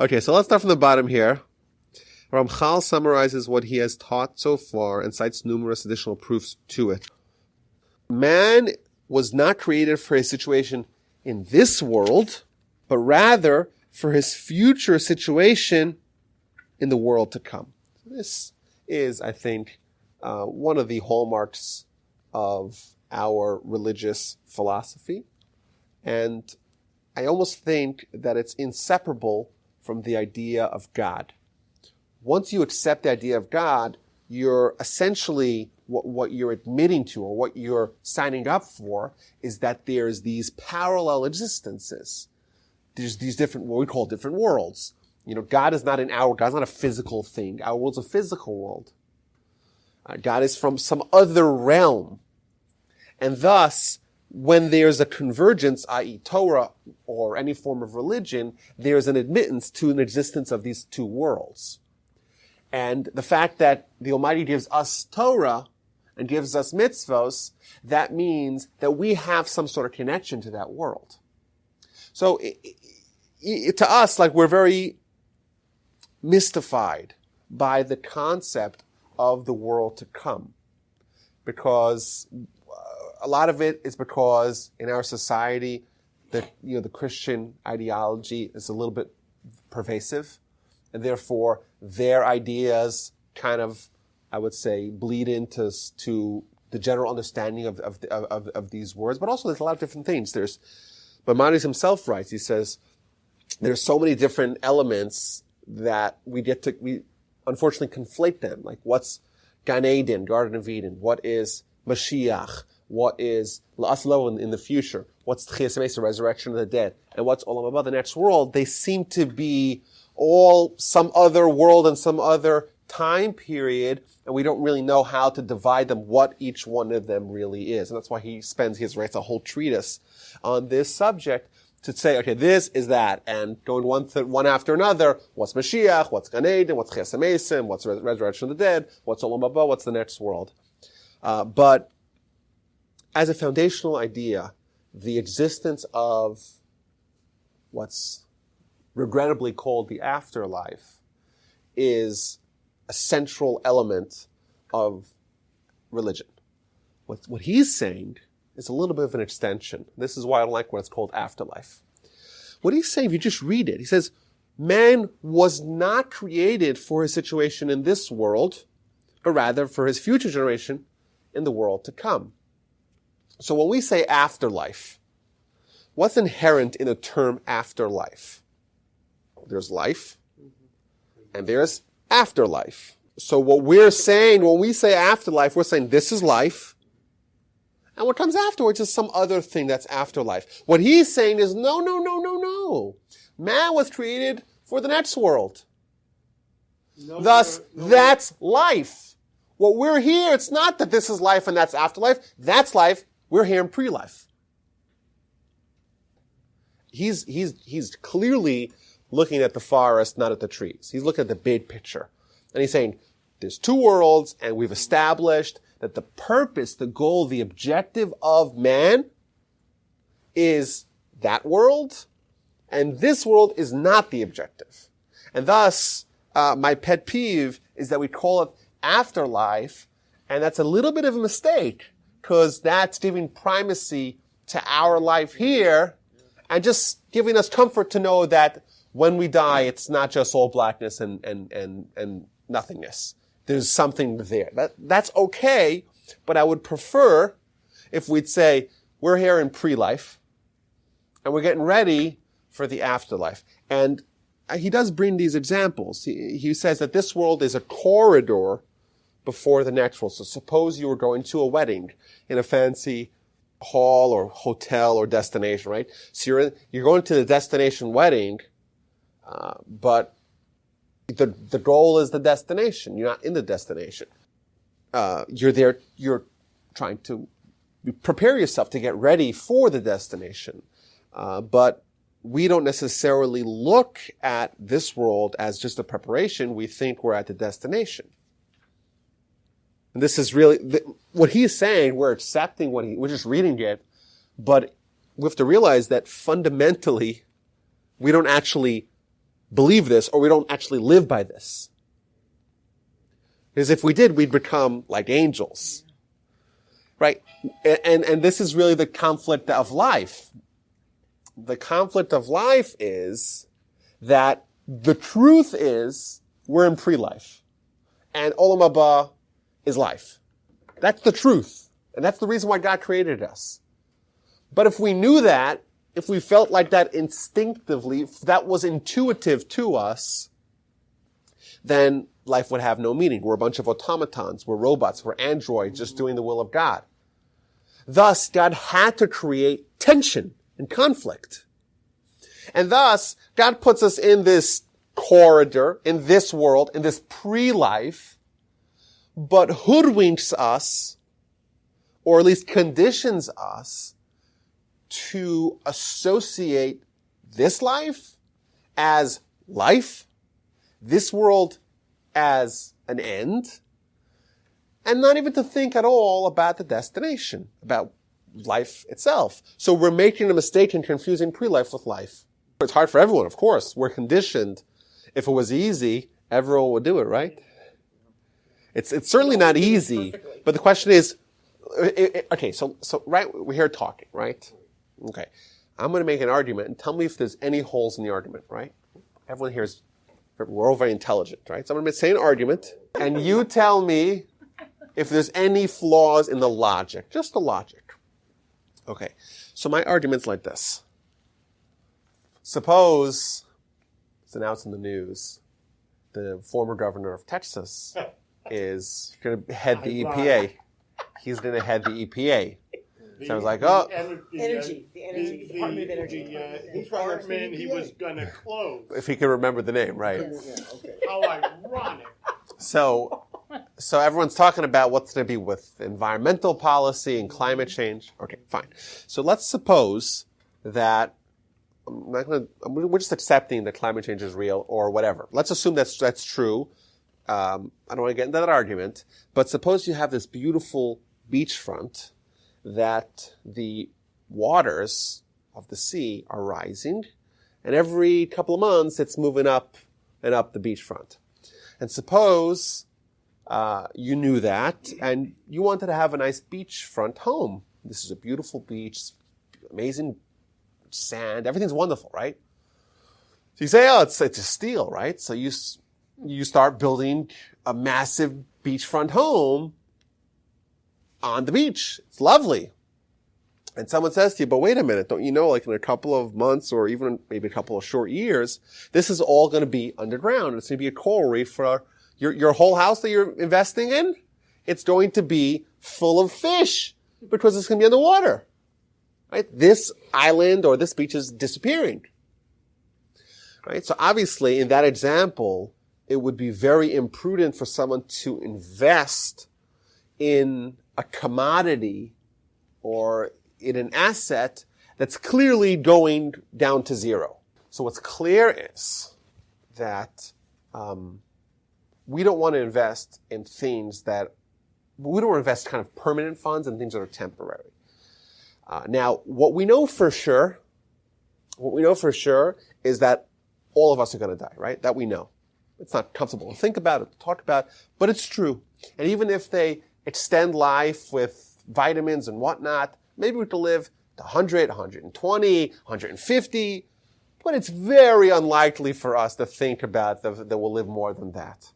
Okay, so let's start from the bottom here. Ramchal summarizes what he has taught so far and cites numerous additional proofs to it. Man was not created for his situation in this world, but rather for his future situation in the world to come. This is, I think, one of the hallmarks of our religious philosophy. And I almost think that it's inseparable from the idea of God. Once you accept the idea of God, you're essentially, what you're admitting to or what you're signing up for is that there's these parallel existences. There's these different, what we call different worlds. God is not God's not a physical thing. Our world's a physical world. God is from some other realm. And thus, when there's a convergence, i.e. Torah or any form of religion, there's an admittance to an existence of these two worlds. And the fact that the Almighty gives us Torah and gives us mitzvos, that means that we have some sort of connection to that world. So to us, we're very mystified by the concept of the world to come. Because a lot of it is because in our society, the Christian ideology is a little bit pervasive. And therefore, their ideas kind of, I would say, bleed into the general understanding of these words. But also, there's a lot of different things. Maimonides himself writes, he says, there's so many different elements that we unfortunately conflate them. Like, what's Gan Eden, Garden of Eden? What is Mashiach? What is La'aslo in the future? What's Tchias the resurrection of the dead? And what's Olam Haba, the next world? They seem to be all some other world and some other time period, and we don't really know how to divide them, what each one of them really is. And that's why he writes a whole treatise on this subject to say, okay, this is that, and going one after another, what's Mashiach, what's Gan Eden, what's Tchias HaMeisim, what's resurrection of the dead, what's Olam Haba, what's the next world. But as a foundational idea, the existence of what's regrettably called the afterlife is a central element of religion. What he's saying is a little bit of an extension. This is why I don't like when it's called afterlife. What he's saying, if you just read it, he says, man was not created for his situation in this world, but rather for his future generation in the world to come. So when we say afterlife, what's inherent in the term afterlife? There's life, and there's afterlife. So what we're saying, when we say afterlife, we're saying this is life, and what comes afterwards is some other thing that's afterlife. What he's saying is, no. Man was created for the next world. That's life. What we're here, it's not that this is life and that's afterlife. That's life. We're here in pre-life. He's clearly looking at the forest, not at the trees. He's looking at the big picture. And he's saying, there's two worlds, and we've established that the purpose, the goal, the objective of man is that world, and this world is not the objective. And thus, my pet peeve is that we call it afterlife, and that's a little bit of a mistake, because that's giving primacy to our life here, and just giving us comfort to know that when we die, it's not just all blackness and nothingness. There's something there. That's okay, but I would prefer if we'd say, we're here in pre-life, and we're getting ready for the afterlife. And he does bring these examples. He says that this world is a corridor before the next world. So suppose you were going to a wedding in a fancy hall or hotel or destination, right? So you're going to the destination wedding, but the goal is the destination. You're not in the destination. You're there, you're trying to prepare yourself to get ready for the destination. But we don't necessarily look at this world as just a preparation. We think we're at the destination. And this is really, what he's saying, we're accepting we're just reading it, but we have to realize that fundamentally, we don't actually believe this or we don't actually live by this. Because if we did, we'd become like angels. Right? And this is really the conflict of life. The conflict of life is that the truth is we're in pre-life. And Olam Haba is life. That's the truth. And that's the reason why God created us. But if we knew that, if we felt like that instinctively, if that was intuitive to us, then life would have no meaning. We're a bunch of automatons. We're robots. We're androids just doing the will of God. Thus, God had to create tension and conflict. And thus, God puts us in this corridor, in this world, in this pre-life, but hoodwinks us, or at least conditions us, to associate this life as life, this world as an end, and not even to think at all about the destination, about life itself. So we're making a mistake in confusing pre-life with life. It's hard for everyone, of course. We're conditioned. If it was easy, everyone would do it, right? It's certainly not easy, but the question is, okay, so right, we're here talking, right? Okay. I'm going to make an argument and tell me if there's any holes in the argument, right? Everyone here is, we're all very intelligent, right? So I'm going to say an argument and you tell me if there's any flaws in the logic, just the logic. Okay. So my argument's like this. Suppose, it's announced in the news, the former governor of Texas is going to head the EPA. He's going to head the EPA. So I was like, oh. The Department of Energy. The department he was going to close. If he can remember the name, right? Yeah, okay. How ironic. So everyone's talking about what's going to be with environmental policy and climate change. Okay, fine. So let's suppose that we're just accepting that climate change is real or whatever. Let's assume that's true. I don't want to get into that argument, but suppose you have this beautiful beachfront that the waters of the sea are rising, and every couple of months it's moving up and up the beachfront. And suppose you knew that, and you wanted to have a nice beachfront home. This is a beautiful beach, amazing sand, everything's wonderful, right? So you say, oh, it's a steal, right? So you start building a massive beachfront home on the beach. It's lovely. And someone says to you, but wait a minute, don't you know, like in a couple of months or even maybe a couple of short years, this is all going to be underground. It's going to be a coral reef for your whole house that you're investing in. It's going to be full of fish because it's going to be underwater. Right? This island or this beach is disappearing. Right? So obviously in that example, it would be very imprudent for someone to invest in a commodity or in an asset that's clearly going down to zero. So what's clear is that we don't want to invest in things that, we don't want to invest kind of permanent funds in things that are temporary. Now, what we know for sure is that all of us are going to die, right? That we know. It's not comfortable to think about it, to talk about, but it's true. And even if they extend life with vitamins and whatnot, maybe we could live to 100, 120, 150, but it's very unlikely for us to think about that we'll live more than that.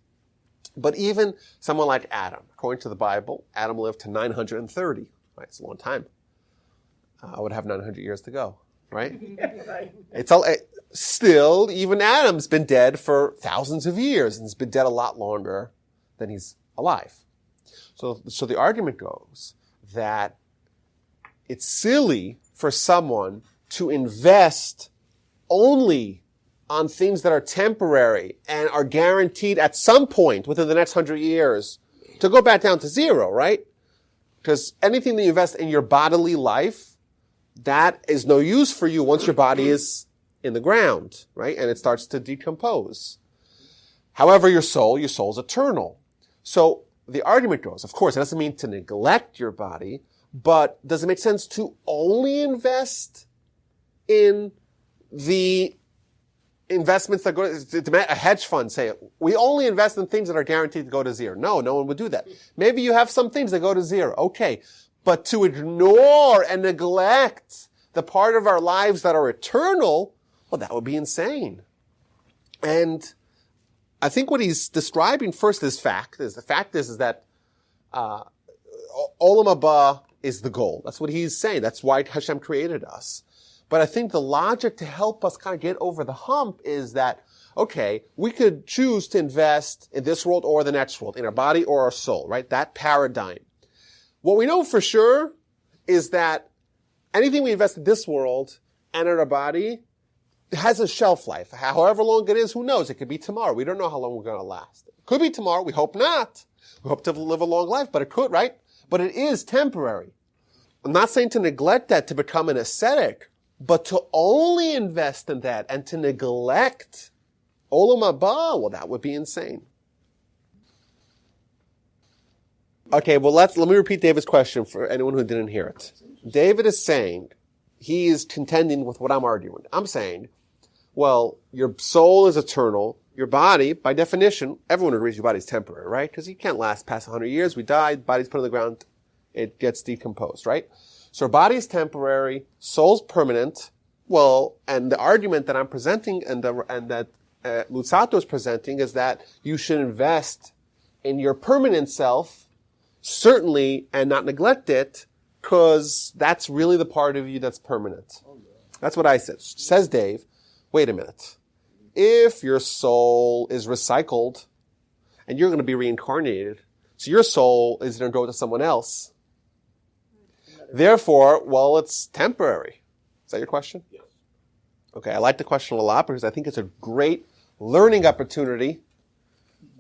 But even someone like Adam, according to the Bible, Adam lived to 930. Right? It's a long time. I would have 900 years to go, right? Still, even Adam's been dead for thousands of years, and he's been dead a lot longer than he's alive. So the argument goes that it's silly for someone to invest only on things that are temporary and are guaranteed at some point within the next 100 years to go back down to zero, right? Because anything that you invest in your bodily life, that is no use for you once your body is in the ground, right? And it starts to decompose. However, your soul's eternal. So the argument goes, of course, it doesn't mean to neglect your body, but does it make sense to only invest in the investments that go to a hedge fund, say, we only invest in things that are guaranteed to go to zero. No one would do that. Maybe you have some things that go to zero. Okay. But to ignore and neglect the part of our lives that are eternal, well, that would be insane. And I think what he's describing first is fact. The fact is that Olam Haba is the goal. That's what he's saying. That's why Hashem created us. But I think the logic to help us kind of get over the hump is that, okay, we could choose to invest in this world or the next world, in our body or our soul, right? That paradigm. What we know for sure is that anything we invest in this world and in our body has a shelf life. However long it is, who knows? It could be tomorrow. We don't know how long we're going to last. It could be tomorrow. We hope not. We hope to live a long life, but it could, right? But it is temporary. I'm not saying to neglect that to become an ascetic, but to only invest in that and to neglect Olam Haba, well, that would be insane. Okay, well, let me repeat David's question for anyone who didn't hear it. David is saying, he is contending with what I'm arguing. I'm saying, well, your soul is eternal. Your body, by definition, everyone agrees your body is temporary, right? Because you can't last past 100 years. We die, body's put on the ground, it gets decomposed, right? So our body is temporary, soul's permanent. Well, and the argument that I'm presenting and that Luzzatto is presenting is that you should invest in your permanent self, certainly, and not neglect it, because that's really the part of you that's permanent. That's what I said. Says Dave, wait a minute. If your soul is recycled, and you're going to be reincarnated, so your soul is going to go to someone else. Therefore, well, it's temporary. Is that your question? Yes. Okay, I like the question a lot because I think it's a great learning opportunity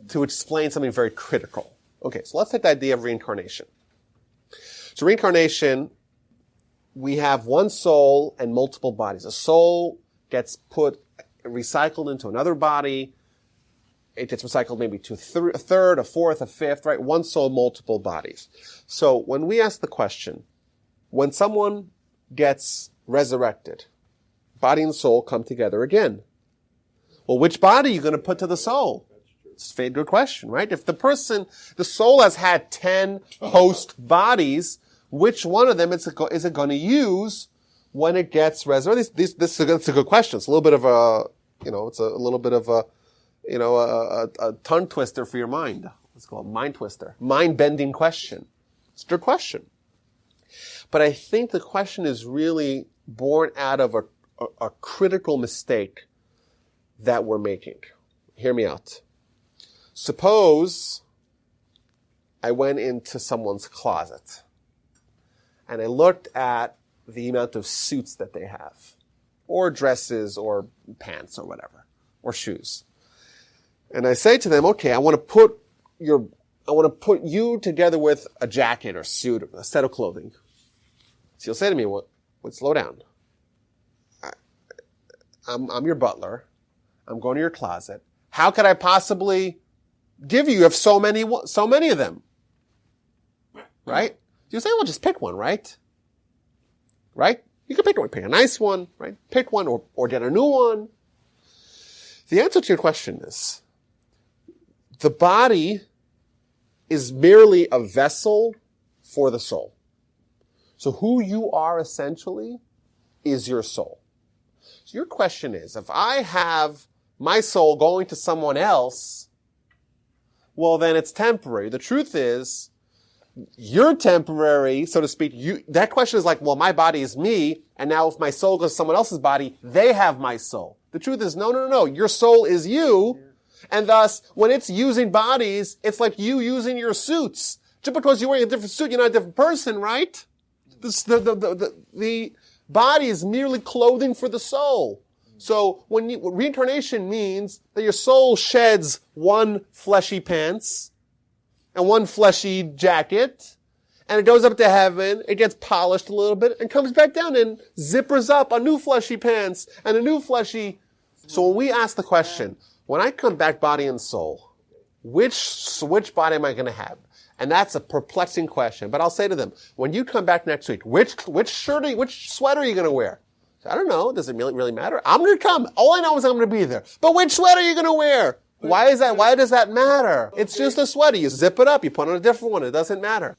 to explain something very critical. Okay, so let's take the idea of reincarnation. So reincarnation, we have one soul and multiple bodies. A soul gets recycled into another body. It gets recycled maybe to a third, a fourth, a fifth, right? One soul, multiple bodies. So when we ask the question, when someone gets resurrected, body and soul come together again. Well, which body are you going to put to the soul? It's a very good question, right? If the soul has had 10 host bodies, which one of them is it going to use when it gets resurrected? This is a good question. It's a little bit of a tongue twister for your mind. It's called a mind twister. Mind-bending question. It's a good question. But I think the question is really born out of a critical mistake that we're making. Hear me out. Suppose I went into someone's closet and I looked at the amount of suits that they have, or dresses, or pants, or whatever, or shoes. And I say to them, okay, I want to put you together with a jacket or suit, a set of clothing. So you'll say to me, well, slow down. I'm your butler. I'm going to your closet. How could I possibly give you? You have so many of them. Right? You say, well, just pick one, right? Right? You can pick one. Pick a nice one, right? Pick one or get a new one. The answer to your question is, the body is merely a vessel for the soul. So who you are essentially is your soul. So your question is, if I have my soul going to someone else, well, then it's temporary. The truth is, you're temporary, so to speak. That question is like, well, my body is me, and now if my soul goes to someone else's body, they have my soul. The truth is, no. Your soul is you, and thus, when it's using bodies, it's like you using your suits. Just because you're wearing a different suit, you're not a different person, right? The body is merely clothing for the soul. So reincarnation means that your soul sheds one fleshy pants and one fleshy jacket, and it goes up to heaven, it gets polished a little bit, and comes back down and zippers up a new fleshy pants and a new fleshy. So when we ask the question, when I come back body and soul, which body am I going to have? And that's a perplexing question. But I'll say to them, when you come back next week, which sweater are you going to wear? I don't know. Does it really matter? I'm going to come. All I know is I'm going to be there. But which sweater are you going to wear? Why is that? Why does that matter? It's just a sweater. You zip it up. You put on a different one. It doesn't matter.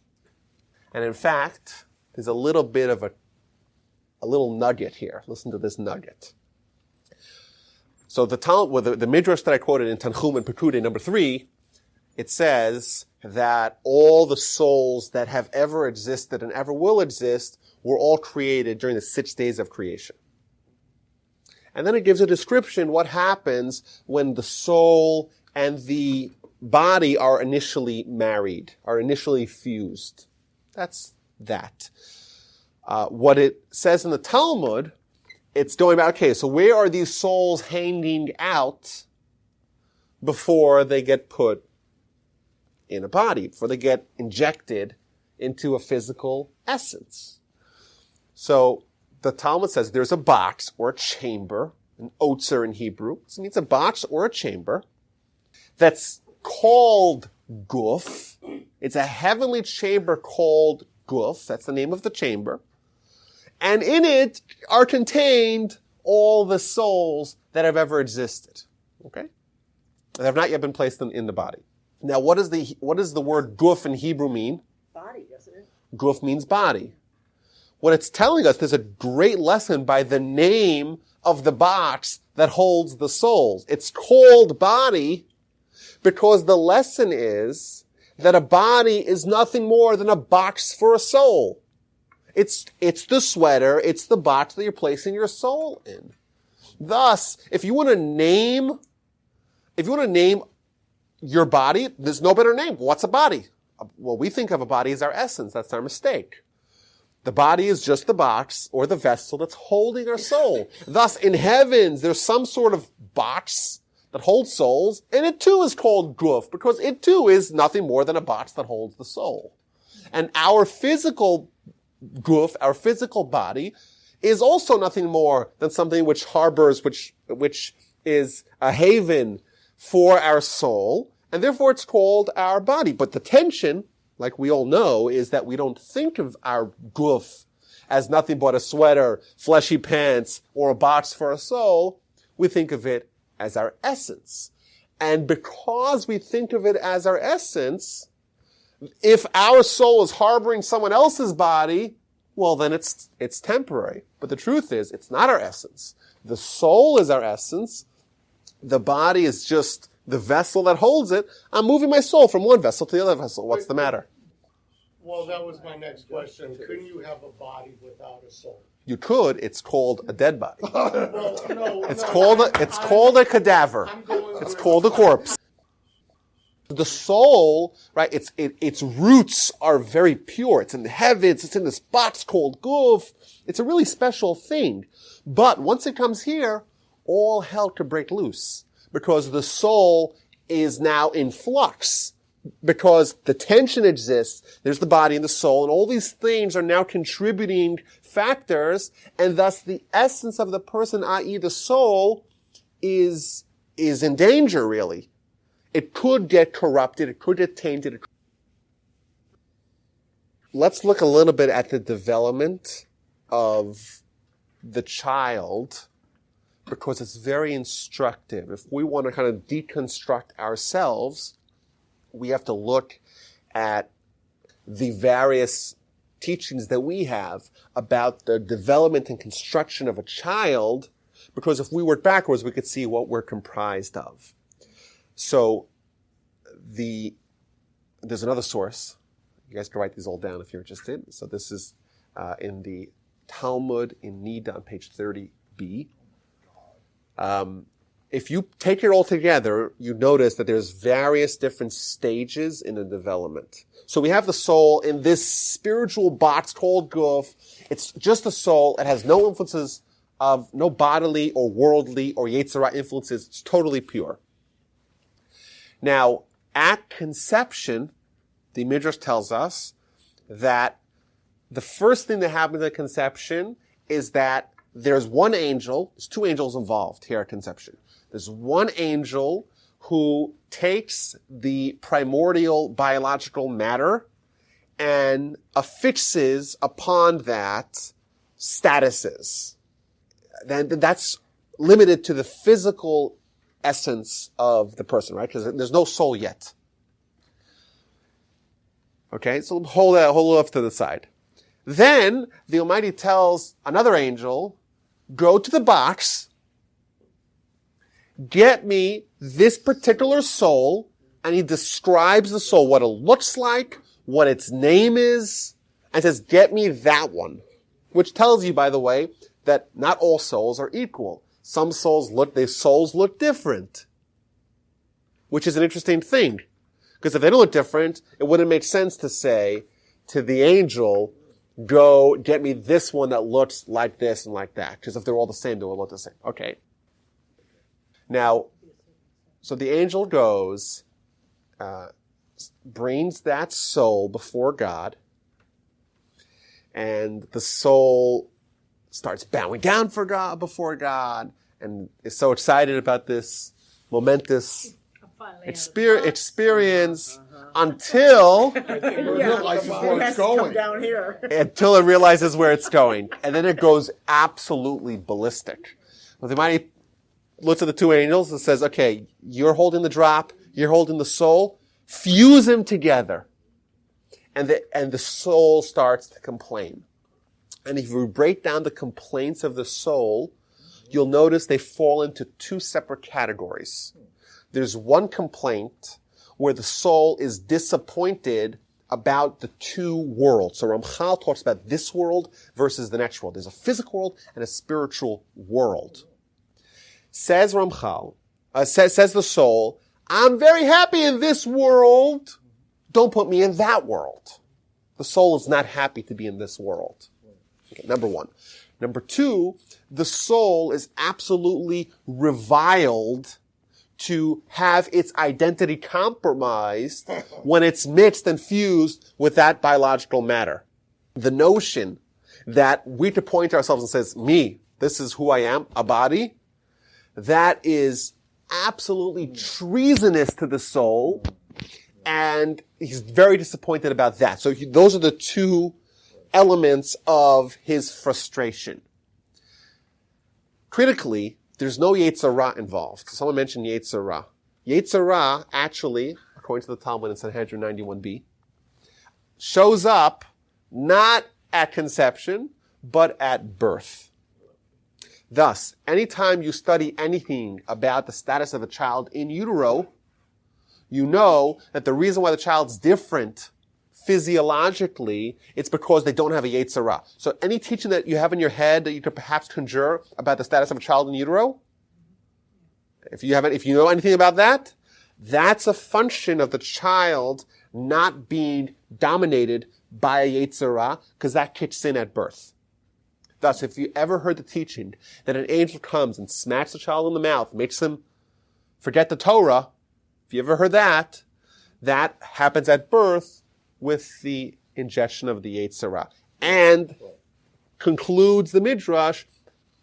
And in fact, there's a little bit of a little nugget here. Listen to this nugget. So the midrash that I quoted in Tanchum and Pekudei number 3, it says that all the souls that have ever existed and ever will exist were all created during the 6 days of creation. And then it gives a description what happens when the soul and the body are initially married, are initially fused. That's that. What it says in the Talmud, it's going about, okay, so where are these souls hanging out before they get put in a body, before they get injected into a physical essence? So the Talmud says there's a box or a chamber, an otzer in Hebrew. This means a box or a chamber that's called guf. It's a heavenly chamber called guf. That's the name of the chamber. And in it are contained all the souls that have ever existed. Okay? That have not yet been placed in the body. Now, what does the word guf in Hebrew mean? Body, doesn't it? Guf means body. What it's telling us, there's a great lesson by the name of the box that holds the souls. It's called body because the lesson is that a body is nothing more than a box for a soul. It's the sweater, it's the box that you're placing your soul in. Thus, if you want to name your body, there's no better name. What's a body? Well, we think of a body as our essence. That's our mistake. The body is just the box or the vessel that's holding our soul. Thus, in heavens, there's some sort of box that holds souls, and it too is called guf, because it too is nothing more than a box that holds the soul. And our physical guf, our physical body, is also nothing more than something which harbors, which is a haven for our soul, and therefore it's called our body. But the tension, like we all know, is that we don't think of our guf as nothing but a sweater, fleshy pants, or a box for a soul. We think of it as our essence. And because we think of it as our essence, if our soul is harboring someone else's body, well, then it's temporary. But the truth is, it's not our essence. The soul is our essence. The body is just the vessel that holds it. I'm moving my soul from one vessel to the other vessel. What's the matter? Well, that was my next question. Couldn't you have a body without a soul? You could. It's called a dead body. Well, no, It's called a cadaver. It's called a corpse. The soul, right? Its roots are very pure. It's in the heavens. It's in this box called guf. It's a really special thing. But once it comes here, all hell could break loose because the soul is now in flux. Because the tension exists, there's the body and the soul, and all these things are now contributing factors, and thus the essence of the person, i.e. the soul, is in danger, really. It could get corrupted, it could get tainted. Let's look a little bit at the development of the child, because it's very instructive. If we want to kind of deconstruct ourselves, we have to look at the various teachings that we have about the development and construction of a child, because if we work backwards, we could see what we're comprised of. So there's another source. You guys can write these all down if you're interested. So this is in the Talmud in Nida on page 30b. If you take it all together, you notice that there's various different stages in the development. So we have the soul in this spiritual box called guf. It's just the soul. It has no influences of, no bodily or worldly or Yetzirah influences. It's totally pure. Now, at conception, the Midrash tells us that the first thing that happens at conception is that there's one angel, there's two angels involved here at conception. There's one angel who takes the primordial biological matter and affixes upon that statuses. then that's limited to the physical essence of the person, right? Because there's no soul yet. Okay, so hold that off to the side. Then the Almighty tells another angel, go to the box, get me this particular soul, and he describes the soul, what it looks like, what its name is, and says, get me that one. Which tells you, by the way, that not all souls are equal. Some souls look different. Which is an interesting thing. Because if they don't look different, it wouldn't make sense to say to the angel, go get me this one that looks like this and like that. Because if they're all the same, they will look the same. Okay. Now, so the angel goes, brings that soul before God, and the soul starts bowing down before God, and is so excited about this momentous experience until realizes where it's going. Down here. Until it realizes where it's going. And then it goes absolutely ballistic. Well, the Almighty looks at the two angels and says, okay, you're holding the drop, you're holding the soul, fuse them together. And the soul starts to complain. And if you break down the complaints of the soul, you'll notice they fall into two separate categories. There's one complaint where the soul is disappointed about the two worlds. So Ramchal talks about this world versus the next world. There's a physical world and a spiritual world. Says Ramchal, says the soul, I'm very happy in this world. Don't put me in that world. The soul is not happy to be in this world. Okay, number one. Number two, the soul is absolutely reviled to have its identity compromised when it's mixed and fused with that biological matter. The notion that we to point to ourselves and says, me, this is who I am, a body, that is absolutely treasonous to the soul, and he's very disappointed about that. So those are the two elements of his frustration. Critically, there's no Yetzer Hara involved. Someone mentioned Yetzer Hara. Yetzer Hara, actually, according to the Talmud in Sanhedrin 91b, shows up not at conception, but at birth. Thus, anytime you study anything about the status of a child in utero, you know that the reason why the child's different physiologically, it's because they don't have a Yetzer Hara. So any teaching that you have in your head that you could perhaps conjure about the status of a child in utero, if you know anything about that, that's a function of the child not being dominated by a Yetzer Hara, because that kicks in at birth. Thus, if you ever heard the teaching that an angel comes and smacks the child in the mouth, makes them forget the Torah, if you ever heard that, that happens at birth with the ingestion of the Yetzer Hara. And concludes the Midrash,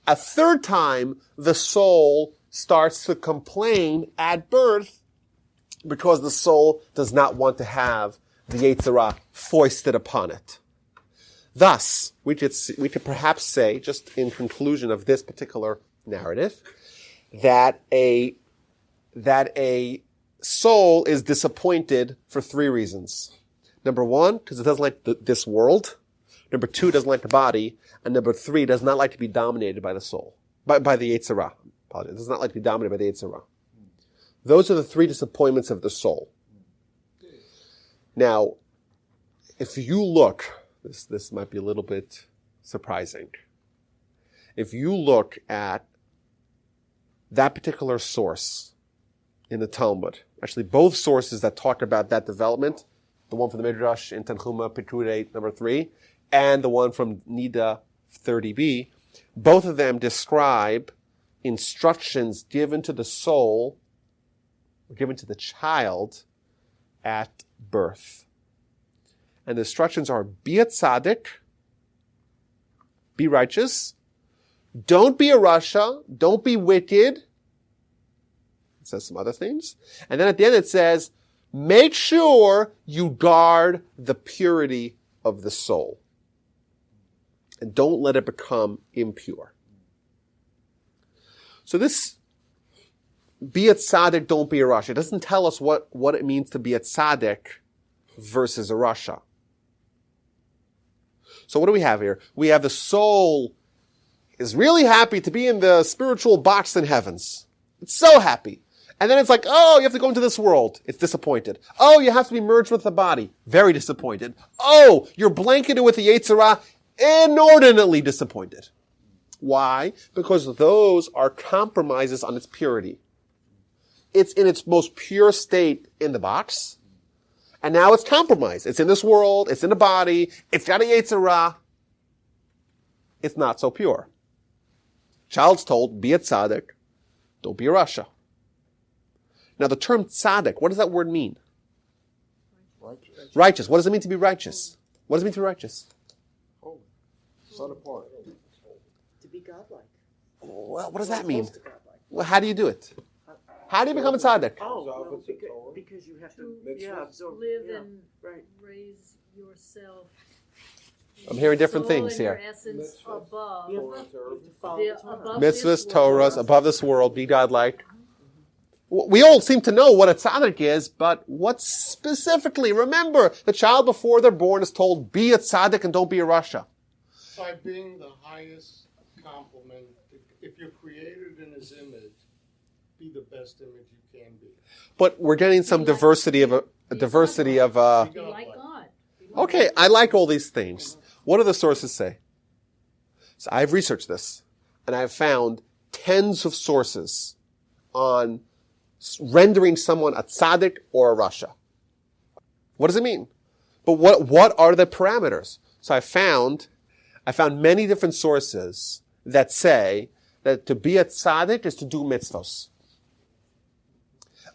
a third time the soul starts to complain at birth because the soul does not want to have the Yetzer Hara foisted upon it. Thus, we could perhaps say, just in conclusion of this particular narrative, that a soul is disappointed for three reasons. Number one, because it doesn't like this world. Number two, it doesn't like the body. And number three, it does not like to be dominated by the soul, by the Yetzer Hara. It does not like to be dominated by the Yetzer Hara. Those are the three disappointments of the soul. Now, if you look, this might be a little bit surprising. If you look at that particular source in the Talmud, actually both sources that talk about that development, the one from the Midrash in Tanchuma, Pekudei, number 3, and the one from Nida 30b, both of them describe instructions given to the soul, given to the child at birth. And the instructions are, be a tzaddik, be righteous, don't be a rasha, don't be wicked. It says some other things. And then at the end it says, make sure you guard the purity of the soul. And don't let it become impure. So this, be a tzaddik, don't be a rasha. It doesn't tell us what it means to be a tzaddik versus a rasha. So what do we have here? We have the soul is really happy to be in the spiritual box in heavens. It's so happy. And then it's like, oh, you have to go into this world. It's disappointed. Oh, you have to be merged with the body. Very disappointed. Oh, you're blanketed with the Yetzer Hara. Inordinately disappointed. Why? Because those are compromises on its purity. It's in its most pure state in the box. And now it's compromised. It's in this world. It's in the body. It's got a Yetzer Hara. It's not so pure. Child's told, be a tzaddik. Don't be a rasha. Now the term tzaddik, what does that word mean? Righteous. What does it mean to be righteous? What does it mean to be righteous? Holy. Set apart. To be godlike. Well, what does that mean? Well, how do you do it? How do you become a tzaddik? Oh, well, because you have to absorb, live and right. raise yourself. I'm hearing different soul things and your here. essence above. You have to follow The- the Torah. above Mitzvahs, this Torahs, world. above this world, be godlike. We all seem to know what a tzaddik is, but what specifically? Remember, the child before they're born is told, be a tzaddik and don't be a rasha. By being the highest compliment, if you're created in his image, be the best image you can be. But we're getting some diversity of Be godlike. Be like God. Be like Okay, I like all these things. What do the sources say? So I've researched this, and I've found tens of sources on rendering someone a tzaddik or a rasha. What does it mean? But what are the parameters? So I found many different sources that say that to be a tzaddik is to do mitzvos.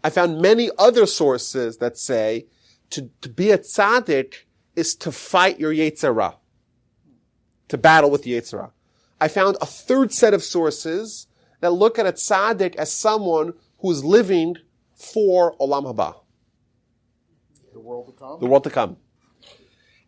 I found many other sources that say to be a tzaddik is to fight your Yetzer Hara, to battle with the Yetzer Hara. I found a third set of sources that look at a tzaddik as someone who is living for Olam Haba, The world to come. the world to come.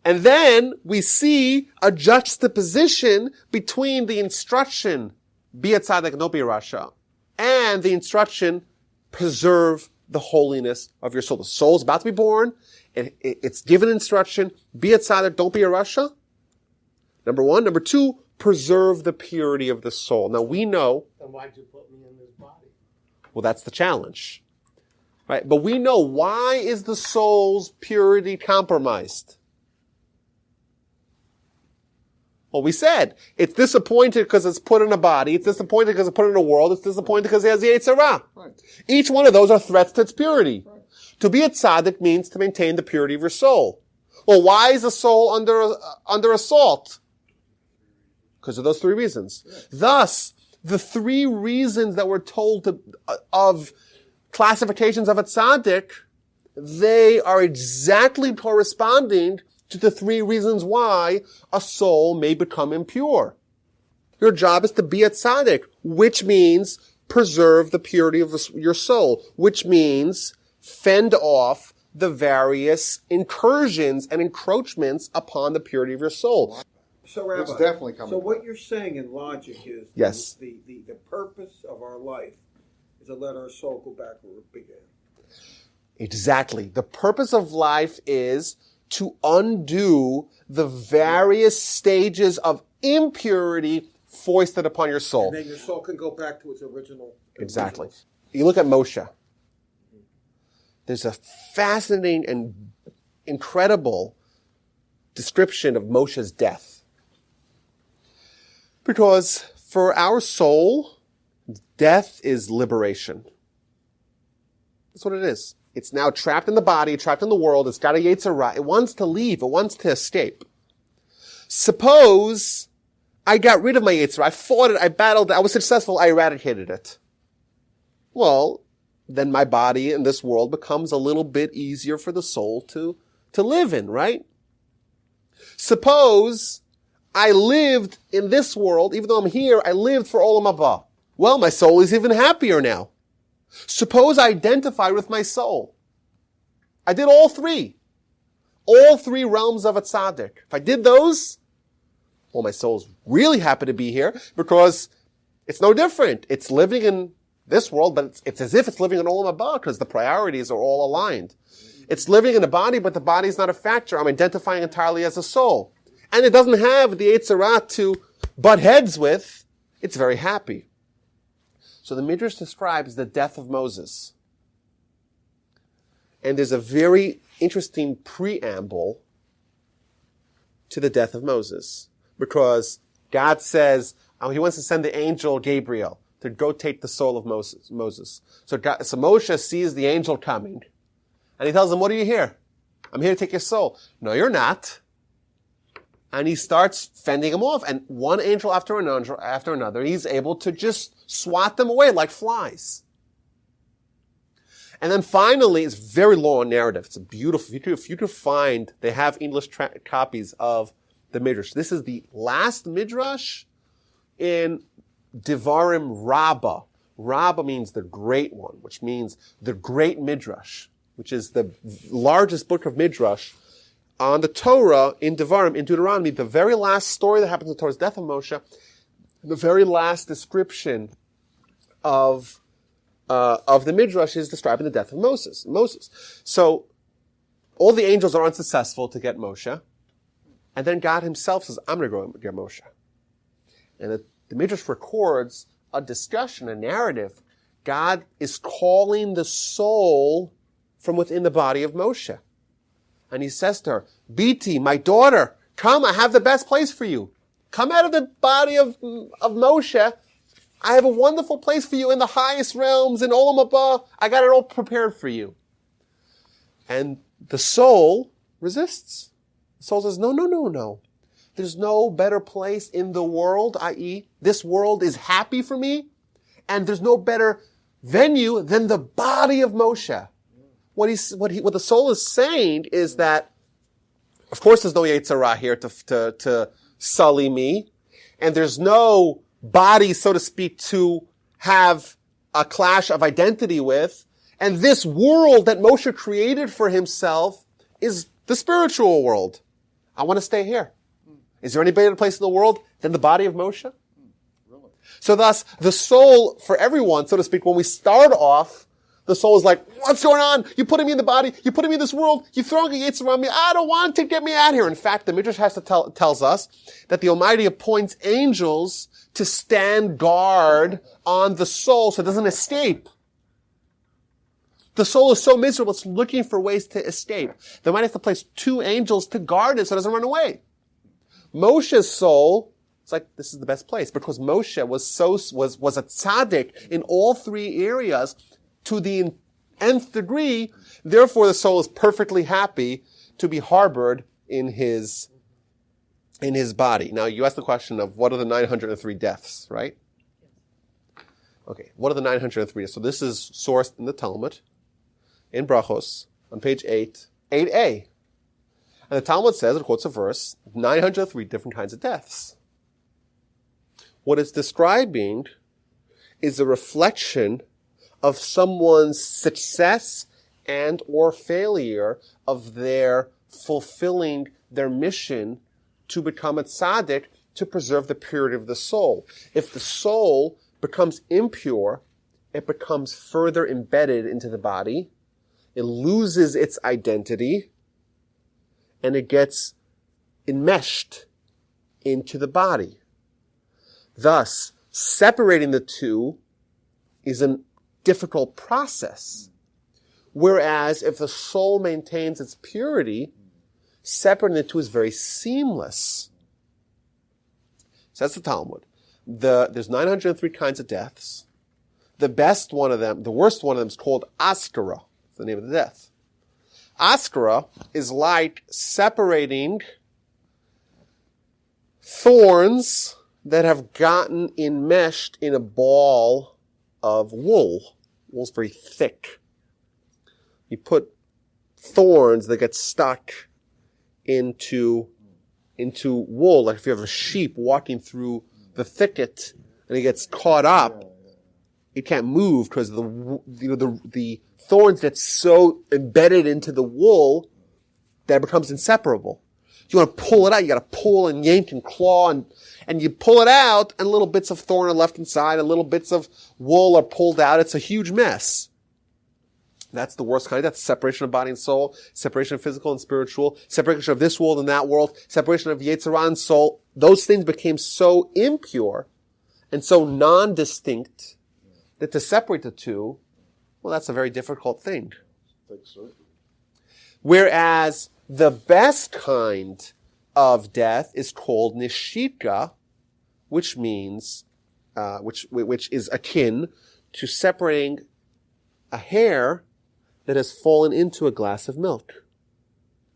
And then we see a juxtaposition between the instruction, be a tzaddik and don't be a rasha, and the instruction, preserve the holiness of your soul. The soul is about to be born, and it's given instruction, be a tzaddik, don't be a rasha. Number one. Number two, preserve the purity of the soul. Now we know, Then why'd you put me in this body? well, that's the challenge. Right? But we know, why is the soul's purity compromised? Well, we said, it's disappointed because it's put in a body, it's disappointed because it's put in a world, it's disappointed because it has the Yetzer Hara. Right. Each one of those are threats to its purity. Right. To be a tzaddik means to maintain the purity of your soul. Well, why is the soul under assault? Because of those three reasons. Yeah. Thus, the three reasons that we're told of classifications of a tzaddik, they are exactly corresponding to the three reasons why a soul may become impure. Your job is to be a tzaddik, which means preserve the purity of your soul, which means fend off the various incursions and encroachments upon the purity of your soul. So, Rabbi, It's definitely coming. so what you're saying in logic is Yes. the purpose of our life is to let our soul go back where it began. Exactly. The purpose of life is to undo the various stages of impurity foisted upon your soul. And then your soul can go back to its original. Exactly. You look at Moshe. There's a fascinating and incredible description of Moshe's death. Because for our soul, death is liberation. That's what it is. It's now trapped in the body, trapped in the world. It's got a Yetzer Hara. It wants to leave. It wants to escape. Suppose I got rid of my Yetzer Hara. I fought it. I battled it. I was successful. I eradicated it. Well, then my body in this world becomes a little bit easier for the soul to live in, right? Suppose I lived in this world, even though I'm here, I lived for Olam Haba. Well, my soul is even happier now. Suppose I identified with my soul. I did all three realms of a tzaddik. If I did those, well, my soul's really happy to be here because It's no different. It's living in this world, but it's as if it's living in Olam Haba because the priorities are all aligned. It's living in a body, but the body is not a factor. I'm identifying entirely as a soul. And it doesn't have the Yetzer Hara to butt heads with. It's very happy. So the Midrash describes the death of Moses. And there's a very interesting preamble to the death of Moses. Because God says, he wants to send the angel Gabriel to go take the soul of Moses. So Moshe sees the angel coming. And he tells him, what are you here? I'm here to take your soul. No, you're not. And he starts fending him off. And one angel after another, he's able to just swat them away like flies. And then finally, it's a very long narrative. It's a beautiful, if you could find, they have English copies of the Midrash. This is the last Midrash in Devarim Rabbah. Rabbah means the great one, which means the great Midrash, which is the largest book of Midrash on the Torah in Devarim, in Deuteronomy. The very last story that happens in the Torah's death of Moshe, the very last description of the Midrash is describing the death of Moses. So, all the angels are unsuccessful to get Moshe, and then God himself says, I'm going to go get Moshe. And the Midrash records a discussion, a narrative. God is calling the soul from within the body of Moshe. And he says to her, Biti, my daughter, come, I have the best place for you. Come out of the body of Moshe. I have a wonderful place for you in the highest realms, in Olam Haba. I got it all prepared for you. And the soul resists. The soul says, no. There's no better place in the world, i.e., this world is happy for me, and there's no better venue than the body of Moshe. What the soul is saying is that, of course, there's no Yetzer Hara here to sully me, and there's no body, so to speak, to have a clash of identity with, and this world that Moshe created for himself is the spiritual world. I want to stay here. Is there any better place in the world than the body of Moshe? Really? So thus, the soul, for everyone, so to speak, when we start off, the soul is like, what's going on? You're putting me in the body. You're putting me in this world. You're throwing a Yetzer Hara on me. I don't want to get me out here. In fact, the Midrash tells us that the Almighty appoints angels to stand guard on the soul so it doesn't escape. The soul is so miserable, it's looking for ways to escape. They might have to place 2 angels to guard it so it doesn't run away. Moshe's soul, it's like, this is the best place because Moshe was a tzaddik in all 3 areas to the nth degree. Therefore, the soul is perfectly happy to be harbored in his body. Now, you asked the question of what are the 903 deaths, right? Okay, what are the 903 deaths? So this is sourced in the Talmud, in Brachos, on page 8, 8a. And the Talmud says, it quotes a verse, 903 different kinds of deaths. What it's describing is a reflection of someone's success and or failure of their fulfilling their mission to become a tzaddik to preserve the purity of the soul. If the soul becomes impure, it becomes further embedded into the body, it loses its identity, and it gets enmeshed into the body. Thus, separating the two is a difficult process. Whereas if the soul maintains its purity, separating the two is very seamless. Says the Talmud. There's 903 kinds of deaths. The worst one of them is called askara. It's the name of the death. Askara is like separating thorns that have gotten enmeshed in a ball of wool. Wool's very thick. You put thorns that get stuck into wool, like if you have a sheep walking through the thicket and it gets caught up, it can't move because the thorns get so embedded into the wool that it becomes inseparable. you want to pull it out, you got to pull and yank and claw and you pull it out and little bits of thorn are left inside and little bits of wool are pulled out. It's a huge mess. That's the worst kind. That's separation of body and soul, separation of physical and spiritual, separation of this world and that world, separation of Yetzirah and soul. Those things became so impure and so non-distinct that to separate the two, well, that's a very difficult thing. Whereas the best kind of death is called nishika, which means, which is akin to separating a hair that has fallen into a glass of milk.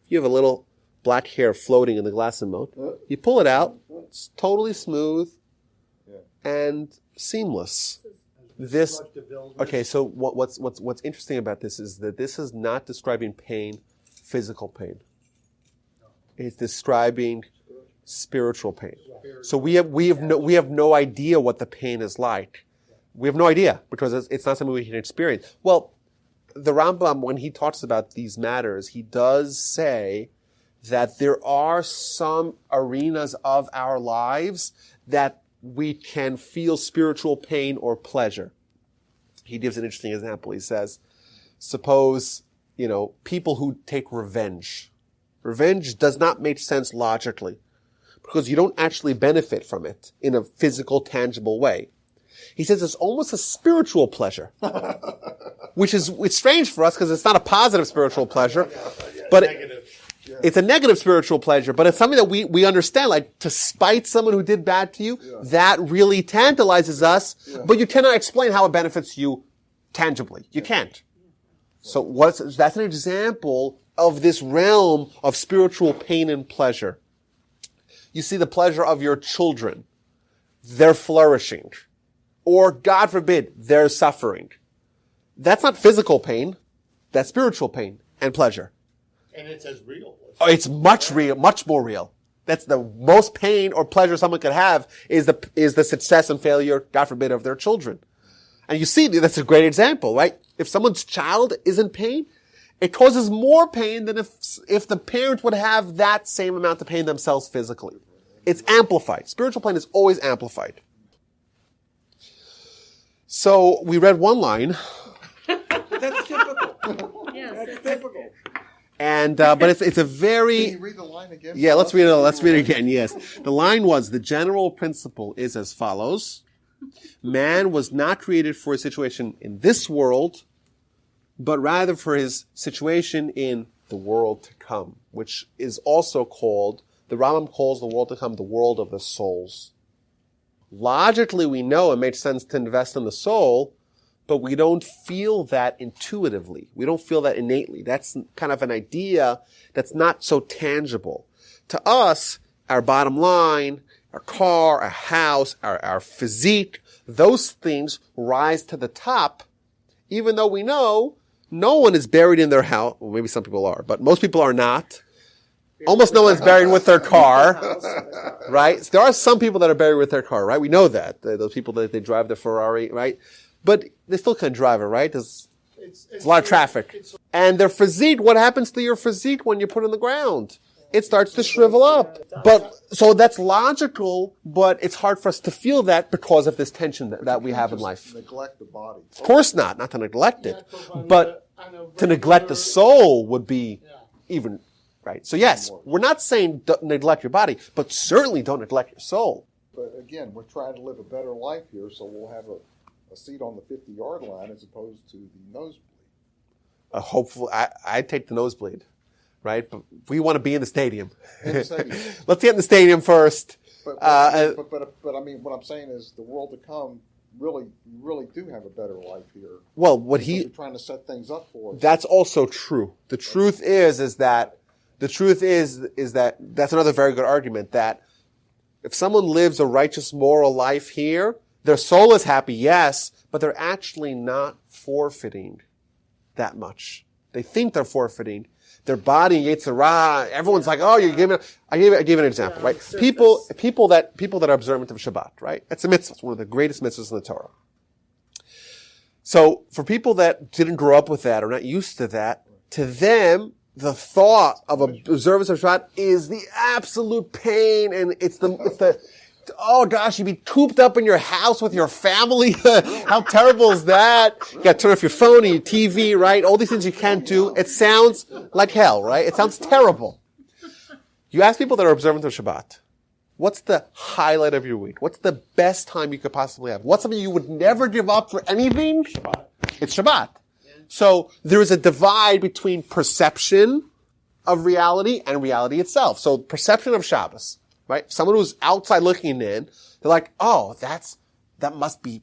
You have a little black hair floating in the glass of milk. You pull it out. It's totally smooth and seamless. Okay, so what's interesting about this is that this is not describing pain, physical pain. It's describing spiritual pain. So we have no idea what the pain is like. We have no idea because it's not something we can experience. Well, the Rambam, when he talks about these matters, he does say that there are some arenas of our lives that we can feel spiritual pain or pleasure. He gives an interesting example. He says, suppose, people who take revenge. Revenge does not make sense logically because you don't actually benefit from it in a physical, tangible way. He says it's almost a spiritual pleasure, it's strange for us because it's not a positive spiritual pleasure, but it's a negative spiritual pleasure, but it's something that we understand, like to spite someone who did bad to you, that really tantalizes us, but you cannot explain how it benefits you tangibly. You can't. So that's an example of this realm of spiritual pain and pleasure. You see the pleasure of your children. They're flourishing. Or, God forbid, they're suffering. That's not physical pain. That's spiritual pain and pleasure. And it's as real. It's much more real. That's the most pain or pleasure someone could have is the success and failure, God forbid, of their children. And you see, that's a great example, right? If someone's child is in pain, it causes more pain than if the parent would have that same amount of pain themselves physically. It's amplified. Spiritual pain is always amplified. So we read one line. That's typical. Yes, That's typical. And but it's a very. Can you read the line again? Yeah, let's read it. Let's read it again. Yes, the line was: the general principle is as follows: man was not created for a situation in this world, but rather for his situation in the world to come, which is also called, the Rambam calls the world to come the world of the souls. Logically, we know it makes sense to invest in the soul, but we don't feel that intuitively. We don't feel that innately. That's kind of an idea that's not so tangible. To us, our bottom line, our car, our house, our physique, those things rise to the top, even though we know no one is buried in their house. Well, maybe some people are, but most people are not. Almost no one's buried with their car, right? So there are some people that are buried with their car, right? We know that. Those people that they drive the Ferrari, right? But they still can't drive it, right? There's a lot of traffic. And their physique, what happens to your physique when you put it in the ground? It starts to shrivel up. But, so that's logical, but it's hard for us to feel that because of this tension that we have in life. Neglect the body. Of course not to neglect it. But to neglect the soul would be even, right? So yes, we're not saying don't neglect your body, but certainly don't neglect your soul. But again, we're trying to live a better life here, so we'll have a seat on the 50-yard line as opposed to the nosebleed. Hopefully, I'd take the nosebleed, right? But we want to be in the stadium. Let's get in the stadium first. But I mean, what I'm saying is the world to come really do have a better life here. Well, we're trying to set things up for us. That's also true. The truth is that that's another very good argument that if someone lives a righteous moral life here, their soul is happy, yes, but they're actually not forfeiting that much. They think they're forfeiting. Their body, Yetzirah, everyone's like, oh, you're giving, I gave an example, right? People that are observant of Shabbat, right? It's a mitzvah. It's one of the greatest mitzvahs in the Torah. So for people that didn't grow up with that or not used to that, to them, the thought of observance of Shabbat is the absolute pain, and it's the oh gosh, you'd be cooped up in your house with your family. How terrible is that? You got to turn off your phone and your TV, right? All these things you can't do. It sounds like hell, right? It sounds terrible. You ask people that are observant of Shabbat, what's the highlight of your week? What's the best time you could possibly have? What's something you would never give up for anything? Shabbat. It's Shabbat. So there is a divide between perception of reality and reality itself. So perception of Shabbos, right? Someone who's outside looking in, they're like, oh, that must be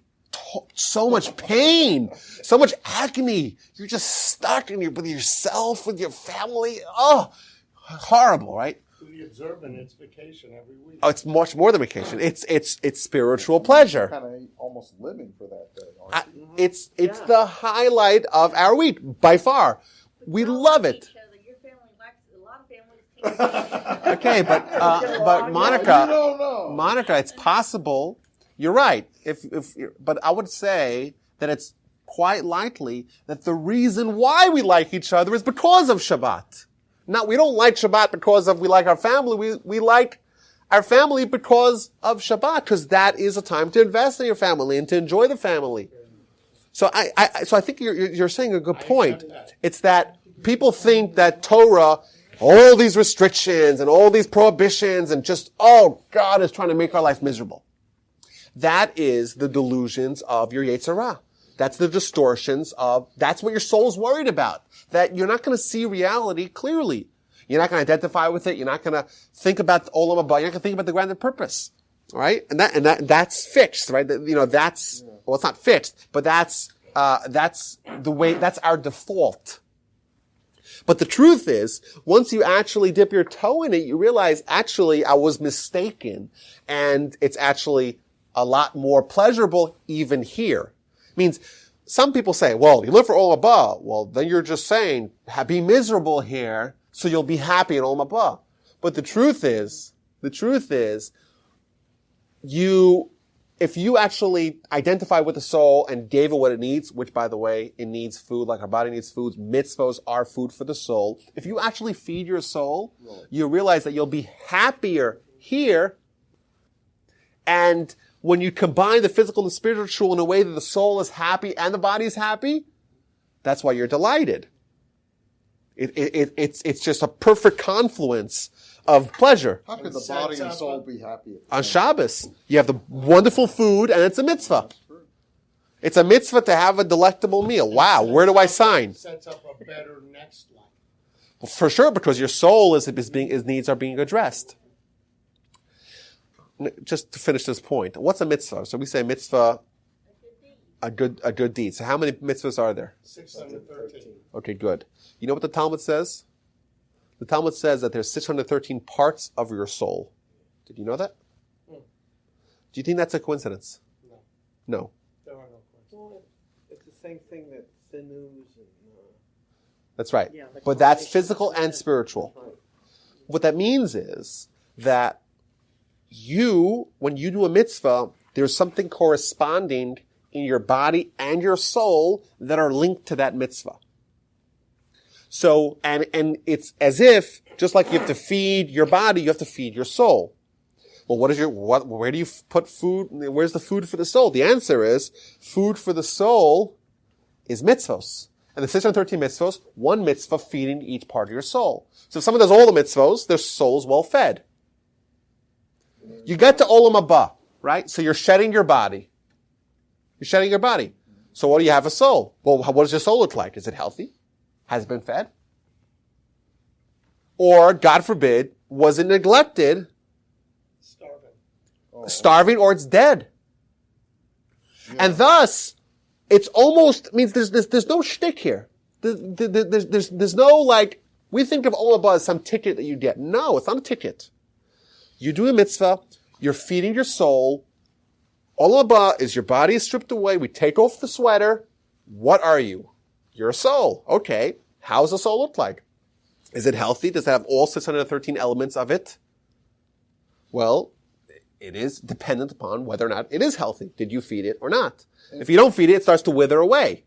so much pain, so much agony. You're just stuck with yourself, with your family. Oh, horrible, right? To the observant, it's vacation every week. Oh, it's much more than vacation. It's spiritual pleasure. Kind of almost living for that day. Aren't you? It's the highlight of our week by far. We love it. Your family likes a lot of families take Okay, but Monica, it's possible. You're right. But I would say that it's quite likely that the reason why we like each other is because of Shabbat. Now, we don't like Shabbat because we like our family. We like our family because of Shabbat, because that is a time to invest in your family and to enjoy the family. So I think you're saying a good point. It's that people think that Torah, all these restrictions and all these prohibitions and just, oh, God is trying to make our life miserable. That is the delusions of your Yetzer Hara. That's the distortions that's what your soul's worried about. That you're not going to see reality clearly. You're not going to identify with it. You're not going to think about the Olam Haba. You're not going to think about the grander purpose. All right? And that's fixed, right? Well, it's not fixed, but that's the way, that's our default. But the truth is, once you actually dip your toe in it, you realize, actually, I was mistaken. And it's actually a lot more pleasurable even here. Means some people say, well, you live for Olam Haba. Well, then you're just saying, be miserable here, so you'll be happy in Olam Haba. But the truth is, if you actually identify with the soul and gave it what it needs, which by the way, it needs food like our body needs food, mitzvos are food for the soul. If you actually feed your soul, you realize that you'll be happier here. And when you combine the physical and the spiritual in a way that the soul is happy and the body is happy, that's why you're delighted. It's just a perfect confluence of pleasure. How could the body and soul be happy? On Shabbos, you have the wonderful food and it's a mitzvah. It's a mitzvah to have a delectable meal. Wow, where do I sign? Sets up a better next life. Well, for sure, because your soul his needs are being addressed. Just to finish this point, what's a mitzvah? So we say mitzvah, a good deed. So how many mitzvahs are there? 613. Okay, good. You know what the Talmud says? The Talmud says that there's 613 parts of your soul. Did you know that? Do you think that's a coincidence? No. There are no questions. Well, it's the same thing that sinews and... That's right. Yeah, But that's physical and spiritual. Right. What that means is that when you do a mitzvah, there's something corresponding in your body and your soul that are linked to that mitzvah. So, and it's as if, just like you have to feed your body, you have to feed your soul. Well, where do you put food? Where's the food for the soul? The answer is, food for the soul is mitzvos. And the 613 mitzvos, one mitzvah feeding each part of your soul. So if someone does all the mitzvos, their soul's well fed. You get to Olam Haba, right? So you're shedding your body. You're shedding your body. So what do you have a soul? Well, what does your soul look like? Is it healthy? Has it been fed? Or, God forbid, was it neglected? Starving, or it's dead. Yeah. And thus, it's almost, means there's no shtick here. There's no like, we think of Olam Haba as some ticket that you get. No, it's not a ticket. You do a mitzvah, you're feeding your soul. Olam Haba is your body is stripped away. We take off the sweater. What are you? You're a soul. Okay. How does a soul look like? Is it healthy? Does it have all 613 elements of it? Well, it is dependent upon whether or not it is healthy. Did you feed it or not? If you don't feed it, it starts to wither away.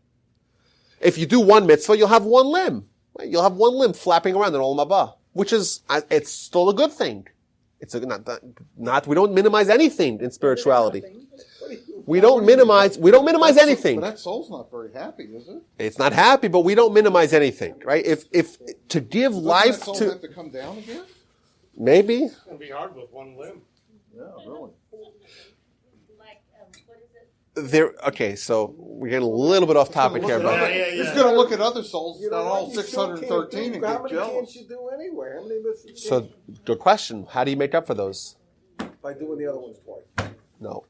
If you do one mitzvah, you'll have one limb. Right? You'll have one limb flapping around in Olam Haba, which is, it's still a good thing. It's we don't minimize anything in spirituality. We don't minimize anything. But that soul's not very happy, is it? It's not happy, but we don't minimize anything, right? If to give Doesn't life that soul to have to come down again? maybe It's gonna be hard with one limb. Yeah, really. Like, what is it? there. Okay, so we're getting a little bit off topic here, but It's going to look at other souls, You know not what? all You still can't 613, and do- How get many jealous. can't you do anyway? How many misses so good question. How do you make up for those? by doing the other ones twice? No.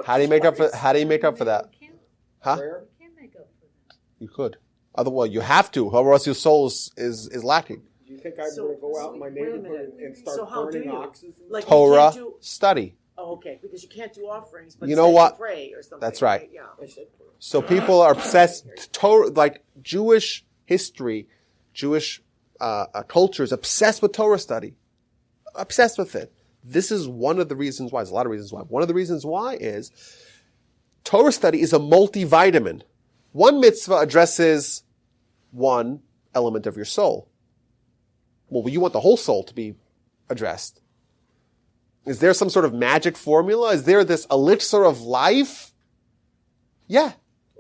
How do you make up for that? You can't, Huh? Prayer? you can't make up for that. You could. Otherwise, you have to. Otherwise, your soul is lacking. Do you think I'm So- going to go out in my wait a minute. neighborhood and So start how do burning you? oxes? Like you Torah can't do. study. Oh, okay, because you can't do offerings, but You know say what? Pray or something. That's right. Yeah. I said prayer. So people are obsessed. Torah, like Jewish history, Jewish culture is obsessed with Torah study. Obsessed with it. This is one of the reasons why. There's a lot of reasons why. One of the reasons why is Torah study is a multivitamin. One mitzvah addresses one element of your soul. Well, you want the whole soul to be addressed. Is there some sort of magic formula? Is there this elixir of life? Yeah.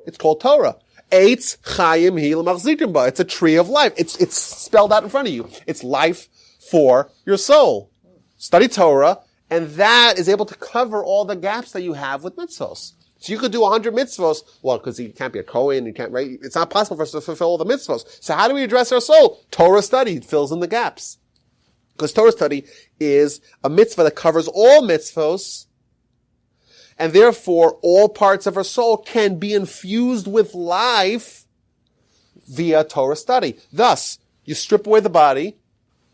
It's called Torah. Eitz Chaim Hi L'Machzikim Ba. It's a tree of life. It's spelled out in front of you. It's life for your soul. Study Torah, and that is able to cover all the gaps that you have with mitzvos. So you could do 100 mitzvos. Well, because you can't be a Kohen, you can't, right? It's not possible for us to fulfill all the mitzvos. So how do we address our soul? Torah study fills in the gaps. Because Torah study is a mitzvah that covers all mitzvos, and therefore all parts of our soul can be infused with life via Torah study. Thus, you strip away the body,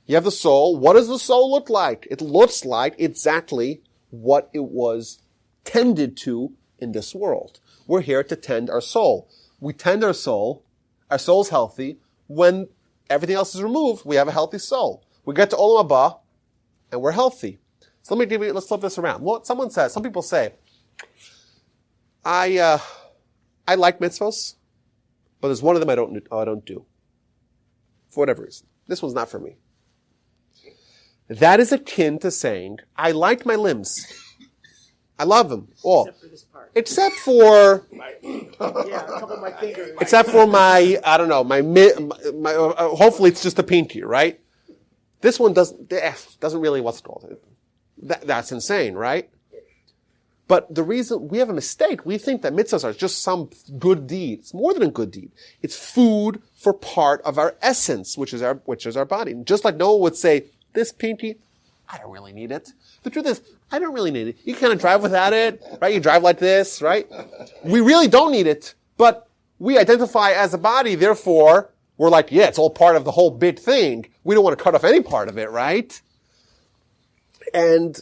you have the soul. What does the soul look like? It looks like exactly what it was tended to in this world. We're here to tend our soul. We tend our soul's healthy. When everything else is removed, we have a healthy soul. We get to Olam Haba, and we're healthy. So let's flip this around. Well, some people say, I like mitzvos, but there's one of them I don't do. For whatever reason. This one's not for me. That is akin to saying, I like my limbs. I love them all. Except for this part. Except for Yeah, a couple of my fingers. except for my, I don't know, my hopefully it's just a pinky, right? This one doesn't really, what's it called? That's insane, right? But the reason, we have a mistake. We think that mitzvahs are just some good deed. It's more than a good deed. It's food for part of our essence, which is our body. Just like Noah would say, this pinky, I don't really need it. The truth is, I don't really need it. You kind of drive without it, right? You drive like this, right? We really don't need it, but we identify as a body, therefore, we're like, yeah, it's all part of the whole big thing. We don't want to cut off any part of it, right? And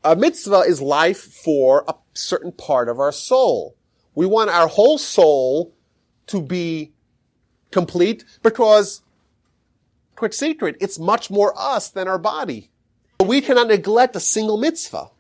a mitzvah is life for a certain part of our soul. We want our whole soul to be complete because, quick secret, it's much more us than our body. We cannot neglect a single mitzvah.